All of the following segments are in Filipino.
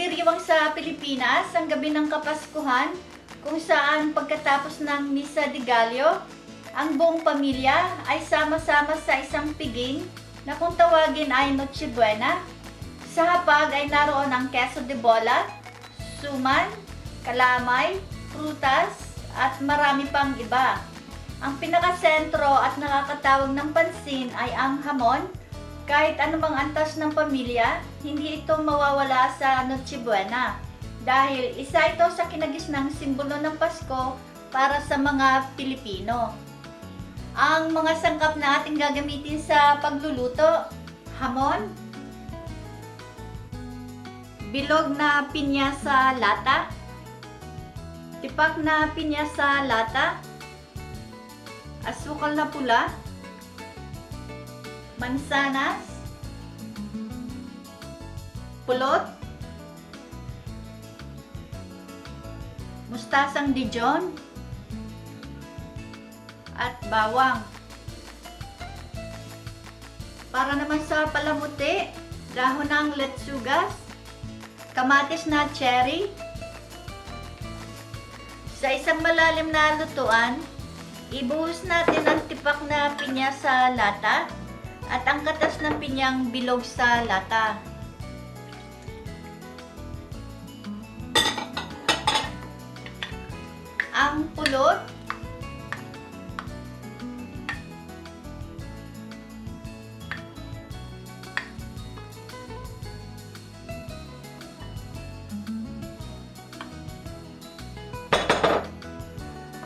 Nagdiriwang sa Pilipinas ang gabi ng Kapaskuhan kung saan pagkatapos ng Misa de Gallo, ang buong pamilya ay sama-sama sa isang piging na kung tawagin ay Noche Buena. Sa hapag ay naroon ang queso de bola, suman, kalamay, prutas at marami pang iba. Ang pinakasentro at nakakatawag ng pansin ay ang hamon. Kahit anumang antas ng pamilya, hindi ito mawawala sa Noche Buena dahil isa ito sa kinagisnang simbolo ng Pasko para sa mga Pilipino. Ang mga sangkap na ating gagamitin sa pagluluto: hamon, bilog na pinya sa lata, tipak na pinya sa lata, asukal na pula, mansanas, pulot, mustasang Dijon, at bawang. Para naman sa palamuti, dahon ng letsugas, kamatis na cherry. Sa isang malalim na lutuan, ibuhos natin ang tipak na pinya sa lata at ang katas ng pinyang bilog sa lata. Ang pulot,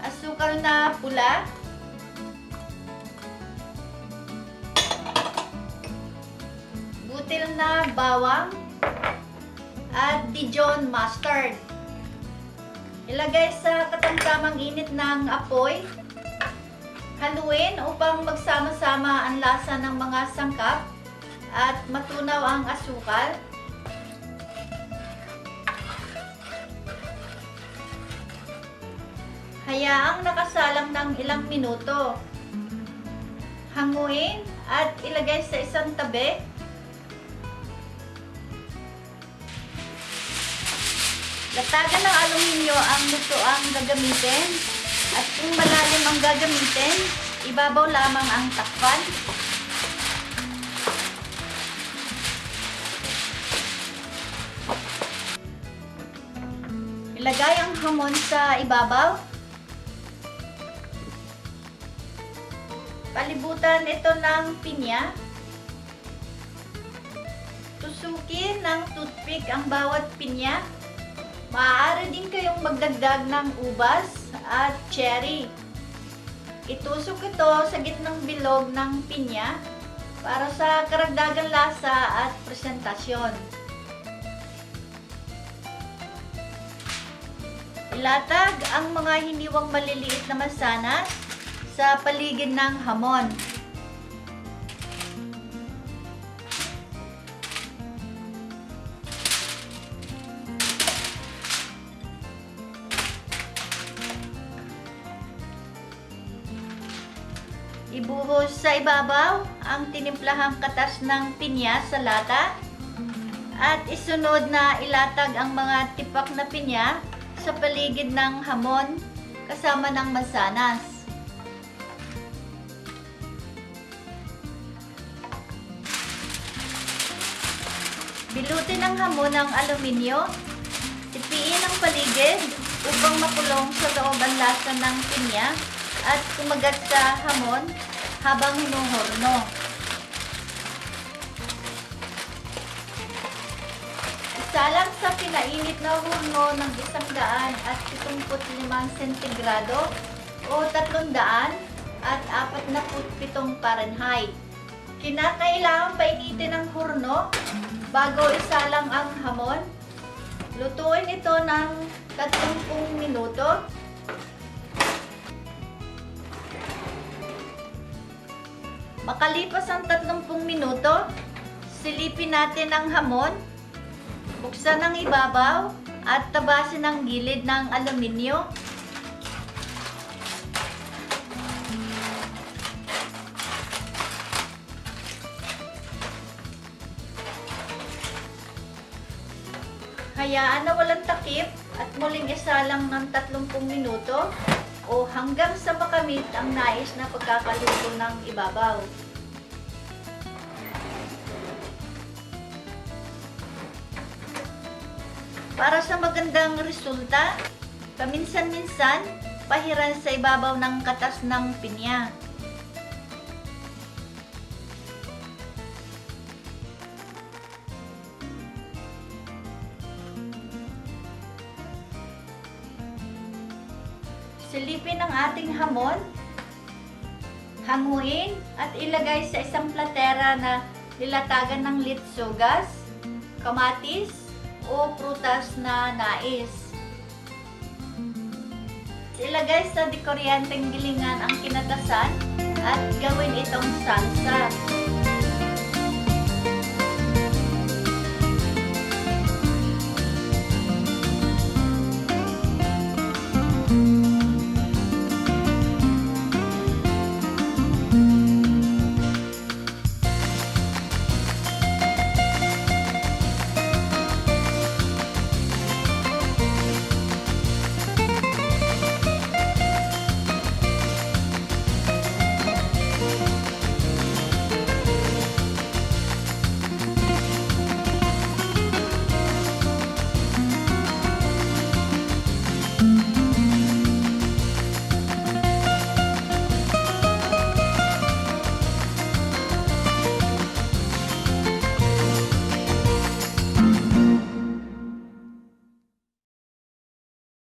asukal na pula, butil na bawang, at Dijon mustard. Ilagay sa katamtamang init ng apoy. Haluin upang magsama-sama ang lasa ng mga sangkap at matunaw ang asukal. Hayaang nakasalang ng ilang minuto. Hanguin at ilagay sa isang tabi. Latagan ng aluminyo ang lutoang gagamitin at kung malalim ang gagamitin, ibabaw lamang ang takpan. Ilagay ang hamon sa ibabaw. Palibutan ito ng pinya. Tusukin ng toothpick ang bawat pinya. Maaari din kayong magdagdag ng ubas at cherry. Itusok ito sa gitnang bilog ng pinya para sa karagdagang lasa at presentasyon. Ilatag ang mga hiniwang maliliit na mansanas sa paligid ng hamon. Ibuhos sa ibabaw ang tinimplahang katas ng pinya sa lata at isunod na ilatag ang mga tipak na pinya sa paligid ng hamon kasama ng mansanas. Bilutin ang hamon ng aluminyo. Tipiin ang paligid upang makulong sa loob ang lasa ng pinya at kumagat sa hamon habang hinuhorno. Isalang sa pinainit na horno ng 175 sentigrado o 347 Fahrenheit. Kinakailangan painitin ang horno bago isalang ang hamon. Lutuin ito ng 30 minuto. Makalipas ang 30 minuto, silipin natin ang hamon, buksan ang ibabaw at tabasin ang gilid ng aluminyo. Hayaan na walang takip at muling isalang ng 30 minuto o hanggang sa makamit ang nais na pagkakaluto ng ibabaw. Para sa magandang resulta, paminsan-minsan, pahiran sa ibabaw ng katas ng pinya. Silipin ang ating hamon, hanguin at ilagay sa isang platera na nilatagan ng litsugas, kamatis, o prutas na nais. Ilagay sa dekuryenteng gilingan ang kinatasan at gawin itong salsa.